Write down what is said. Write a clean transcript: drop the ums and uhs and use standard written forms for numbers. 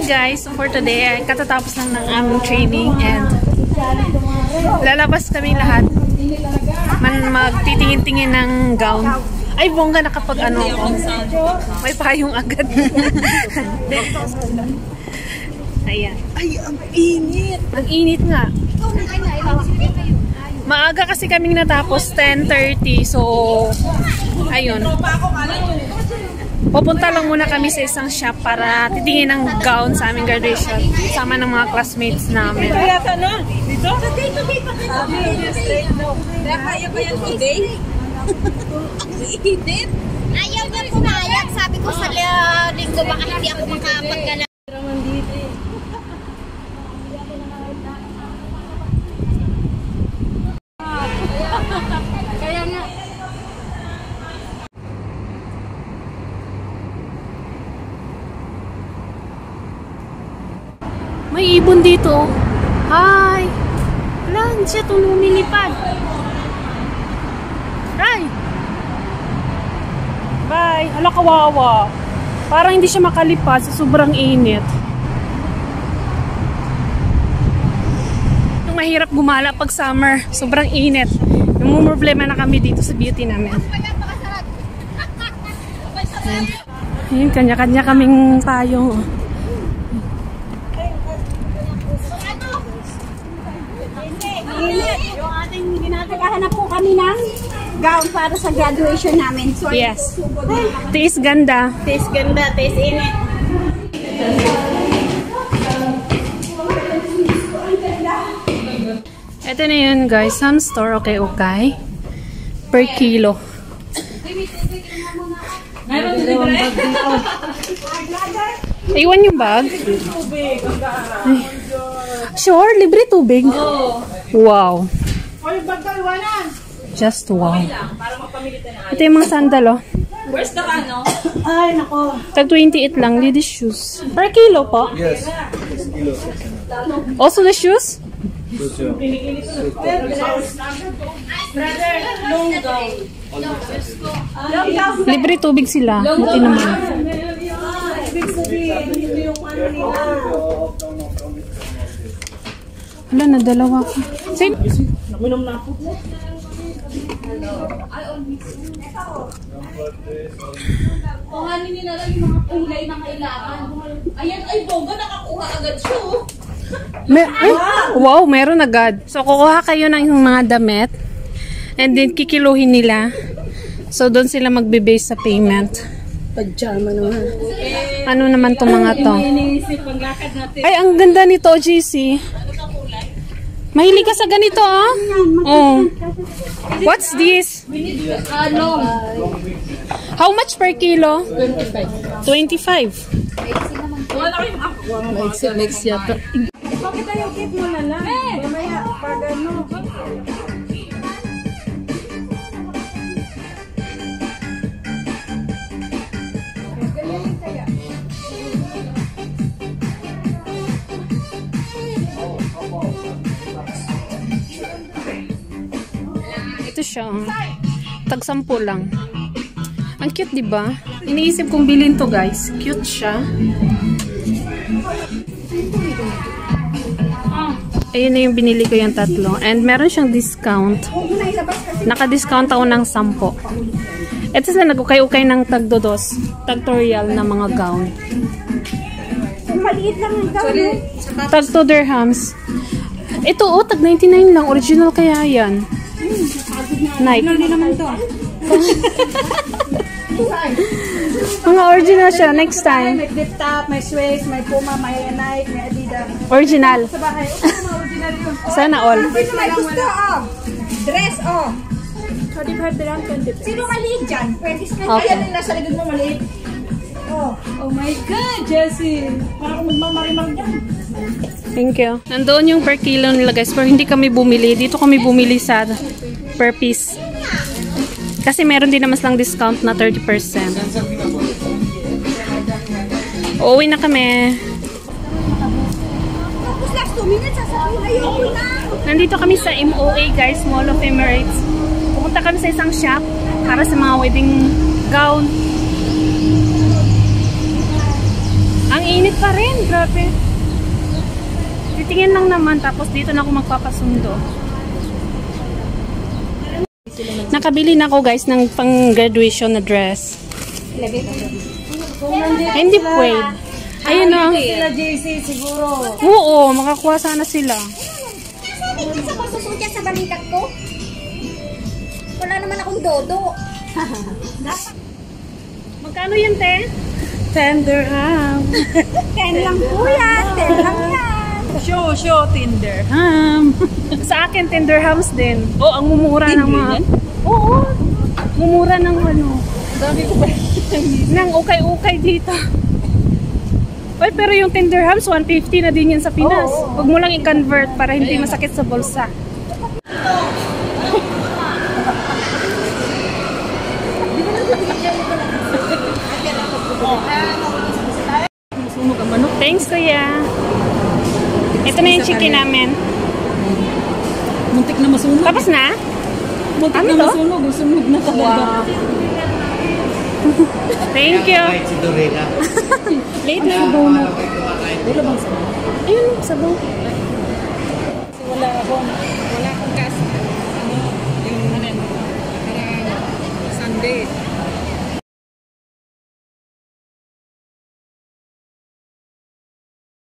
guys, for today, katatapos lang ng aming training and lalabas kami lahat. Magtitingin-tingin ng gown. Ay, bongga na kapag ano ko. May payong agad. Ayan. Ay, ang init. Ang init nga. Maaga kasi kaming natapos, 10:30. So, ayun. Pupunta lang muna kami sa isang shop para titingin ng gown sa aming graduation. Sama ng mga classmates namin. Kaya ka na? Dito? Today pa kayo. Kaya kaya ba yan today? Init? Ayaw niya pumayag. Sabi ko sa linggo baka hindi ako makapagkala. Kaya nga. May ibon dito. Hi! Wala, siya itong lumilipad. Hi! Bye! Hala, kawawa. Parang hindi siya makalipad sa sobrang init. Itong mahirap gumala pag summer. Sobrang init. Yung problema na kami dito sa beauty namin. Ayun, kanya-kanya kaming payong. Yung ating ginagahanap po kami ng gown para sa graduation namin. So, Yes. Tiis ganda. taste ganda, taste init. Ito na yun guys. Some store. Okay. Per kilo. Iwan yung bag. Ay. Sure, libre tubig. Wow. Just wow. Ito yung mga sandal, oh. Where's the ano? Ay, nako. Tag 28 lang, ladies shoes. Per kilo po? Yes. Kilo. Also the shoes? Libre tubig sila. Buti naman. Wala na, dalawa ko. Same. Nakunom na ako. Kuhanin nila lang yung mga kulay na kailangan. Ayan, ay bongga, nakakuha agad siya. Wow, meron agad. So, kukuha kayo ng mga damit. And then, kikiluhin nila. So, doon sila magbe-base sa payment. Pajama naman. Ano naman itong mga to? Iniisip ang lakad natin. Ay, ang ganda nito, GC. Mahilig ka sa ganito, ah? Oh. What's this? Ano? How much per kilo? 25. Wala kayong ako. Next yata. Bakit ayaw kit mo na lang? Mamaya, pag ano. Ito siya. Tag-10 lang. Ang cute, di ba? Iniisip kong bilhin to, guys. Cute siya. Ayun na yung binili ko yung tatlo. And meron siyang discount. Naka-discount ako ng 10. Ito sila nag-ukay-ukay ng tag-2. Tag-tutorial na mga gown. Maliit lang ang gown. Tag 2 dirhams. Ito, oh, tag 99 lang. Original kaya yan. Nike. Hindi naman to. Mga original siya. Next time. May flip top, may Swiss, may Puma, may Nike, may Adidas. Original. Sa bahay. Mga original yun. Sana all. Sino may gusto, oh? Dress, oh. 25 dirham, 20. Sino maliit dyan? Pwede sa Okay. Ayan yung nasa likod mo, maliit. Oh. Oh my God, Jessie. Parang kung magmamarimang dyan. Thank you. Nandoon yung per kilo nila guys. Pero hindi kami bumili. Dito kami bumili sa per piece. Kasi meron din naman silang discount na 30%. Uuwi na kami. Tapos last 2 minutes, sasabihin ayoko na. Nandito kami sa MOA guys, Mall of Emirates. Pumunta kami sa isang shop para sa mga wedding gown. Ang init pa rin. Grabe. Titingin lang naman. Tapos dito na ako magpapasundo. Nakabili na ako guys ng pang-graduation na dress. Hindi pwede. Ayun o. Sila JC siguro. Oo, makakuha sana sila. Sa pagsusutya sa balikat ko. Wala naman akong dodo. Magkano yan, te? 10 dirham. 10 lang po yan. 10 lang yan. Show, Tinder. Sa akin, 10 dirhams din. Oh, ang mumura ng mga... Oo. Mumura ng ano. Dami ko ba? Nang ukay-ukay dito. Oy, pero yung 10 dirhams, 150 na din yan sa Pinas. Huwag mo lang i-convert para hindi masakit sa bulsa. Thanks, kuya. Ito na yung chicken namin. Muntik na masunog. Tapos na? Muntik Ano na to? masunog. Sunog na talaga. Thank you. Late na. Wala bang sabaw? Ayun, sabaw. Kasi wala akong gas. Yung Sunday.